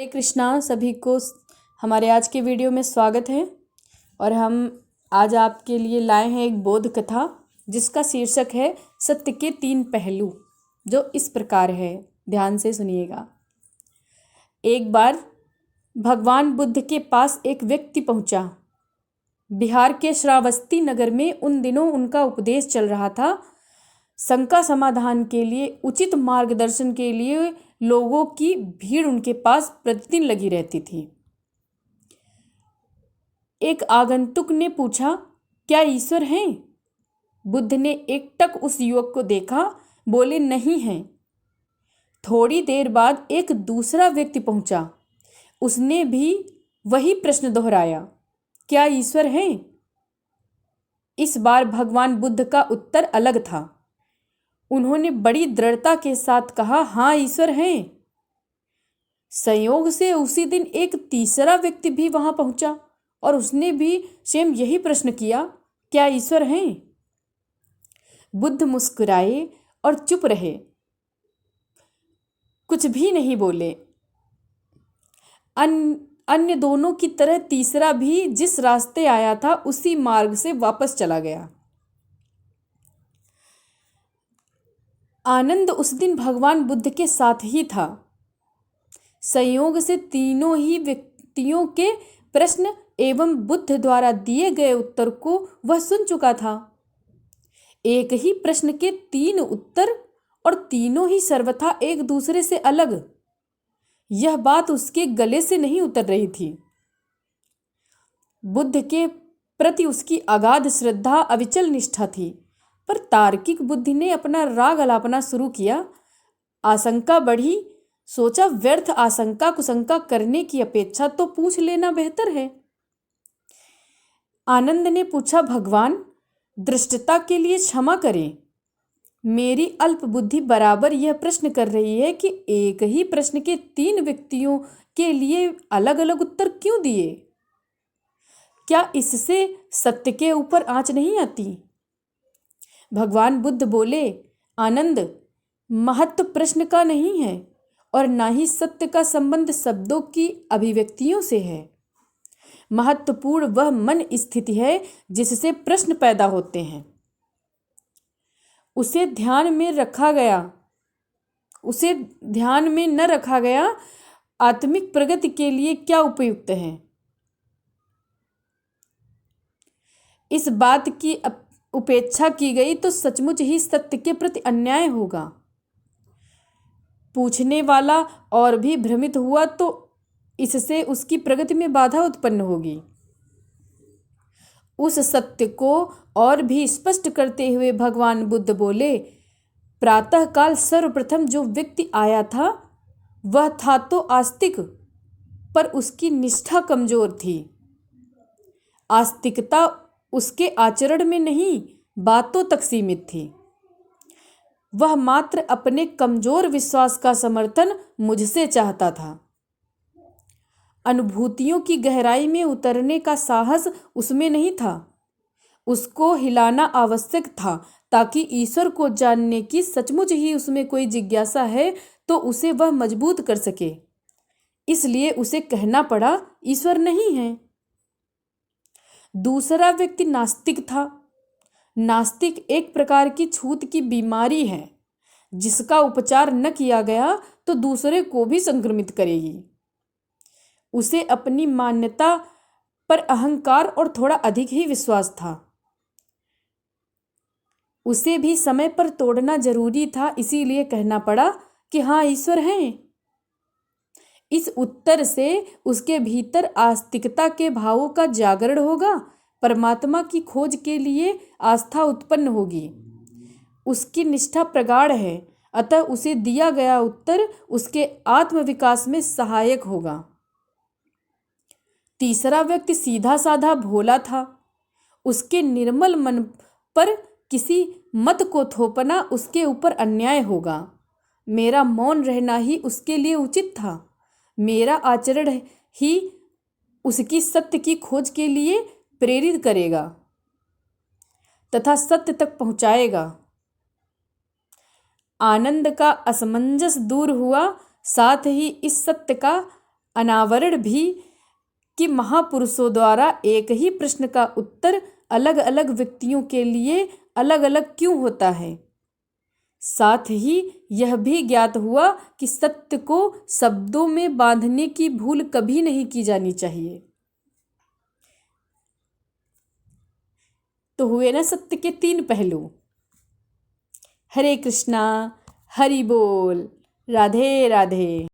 हरे कृष्णा सभी को हमारे आज के वीडियो में स्वागत है। और हम आज आपके लिए लाए हैं एक बोध कथा जिसका शीर्षक है सत्य के 3 पहलू, जो इस प्रकार है। ध्यान से सुनिएगा। एक बार भगवान बुद्ध के पास एक व्यक्ति पहुंचा। बिहार के श्रावस्ती नगर में उन दिनों उनका उपदेश चल रहा था। शंका समाधान के लिए, उचित मार्गदर्शन के लिए लोगों की भीड़ उनके पास प्रतिदिन लगी रहती थी। एक आगंतुक ने पूछा, क्या ईश्वर हैं? बुद्ध ने एकटक उस युवक को देखा, बोले, नहीं है। थोड़ी देर बाद एक दूसरा व्यक्ति पहुंचा। उसने भी वही प्रश्न दोहराया, क्या ईश्वर हैं? इस बार भगवान बुद्ध का उत्तर अलग था। उन्होंने बड़ी दृढ़ता के साथ कहा, हाँ, ईश्वर हैं। संयोग से उसी दिन एक तीसरा व्यक्ति भी वहां पहुंचा और उसने भी स्वयं यही प्रश्न किया, क्या ईश्वर हैं? बुद्ध मुस्कुराए और चुप रहे, कुछ भी नहीं बोले। अन्य दोनों की तरह तीसरा भी जिस रास्ते आया था उसी मार्ग से वापस चला गया। आनंद उस दिन भगवान बुद्ध के साथ ही था। संयोग से तीनों ही व्यक्तियों के प्रश्न एवं बुद्ध द्वारा दिए गए उत्तर को वह सुन चुका था। एक ही प्रश्न के 3 उत्तर और तीनों ही सर्वथा एक दूसरे से अलग। यह बात उसके गले से नहीं उतर रही थी। बुद्ध के प्रति उसकी अगाध श्रद्धा, अविचल निष्ठा थी, पर तार्किक बुद्धि ने अपना राग अलापना शुरू किया। आशंका बढ़ी। सोचा, व्यर्थ आशंका कुशंका करने की अपेक्षा तो पूछ लेना बेहतर है। आनंद ने पूछा, भगवान, दृष्टता के लिए क्षमा करें। मेरी अल्प बुद्धि बराबर यह प्रश्न कर रही है कि एक ही प्रश्न के 3 व्यक्तियों के लिए अलग अलग उत्तर क्यों दिए? क्या इससे सत्य के ऊपर आंच नहीं आती? भगवान बुद्ध बोले, आनंद, महत्व प्रश्न का नहीं है और ना ही सत्य का संबंध शब्दों की अभिव्यक्तियों से है। महत्वपूर्ण वह मन स्थिति है जिससे प्रश्न पैदा होते हैं। उसे ध्यान में न रखा गया आत्मिक प्रगति के लिए क्या उपयुक्त है। इस बात की उपेक्षा की गई तो सचमुच ही सत्य के प्रति अन्याय होगा। पूछने वाला और भी भ्रमित हुआ तो इससे उसकी प्रगति में बाधा उत्पन्न होगी। उस सत्य को और भी स्पष्ट करते हुए भगवान बुद्ध बोले, प्रातःकाल सर्वप्रथम जो व्यक्ति आया था वह था तो आस्तिक, पर उसकी निष्ठा कमजोर थी। आस्तिकता उसके आचरण में नहीं, बातों तक सीमित थी। वह मात्र अपने कमजोर विश्वास का समर्थन मुझसे चाहता था। अनुभूतियों की गहराई में उतरने का साहस उसमें नहीं था। उसको हिलाना आवश्यक था ताकि ईश्वर को जानने की सचमुच ही उसमें कोई जिज्ञासा है तो उसे वह मजबूत कर सके। इसलिए उसे कहना पड़ा, ईश्वर नहीं है। दूसरा व्यक्ति नास्तिक था। नास्तिक एक प्रकार की छूत की बीमारी है जिसका उपचार न किया गया तो दूसरे को भी संक्रमित करेगी। उसे अपनी मान्यता पर अहंकार और थोड़ा अधिक ही विश्वास था। उसे भी समय पर तोड़ना जरूरी था, इसीलिए कहना पड़ा कि हाँ, ईश्वर हैं। इस उत्तर से उसके भीतर आस्तिकता के भावों का जागरण होगा। परमात्मा की खोज के लिए आस्था उत्पन्न होगी। उसकी निष्ठा प्रगाढ़ है, अतः उसे दिया गया उत्तर उसके आत्मविकास में सहायक होगा। तीसरा व्यक्ति सीधा साधा भोला था। उसके निर्मल मन पर किसी मत को थोपना उसके ऊपर अन्याय होगा। मेरा मौन रहना ही उसके लिए उचित था। मेरा आचरण ही उसकी सत्य की खोज के लिए प्रेरित करेगा तथा सत्य तक पहुंचाएगा। आनंद का असमंजस दूर हुआ, साथ ही इस सत्य का अनावरण भी कि महापुरुषों द्वारा एक ही प्रश्न का उत्तर अलग अलग व्यक्तियों के लिए अलग अलग क्यों होता है। साथ ही यह भी ज्ञात हुआ कि सत्य को शब्दों में बांधने की भूल कभी नहीं की जानी चाहिए। तो हुए ना सत्य के 3 पहलू। हरे कृष्णा, हरि बोल, राधे राधे।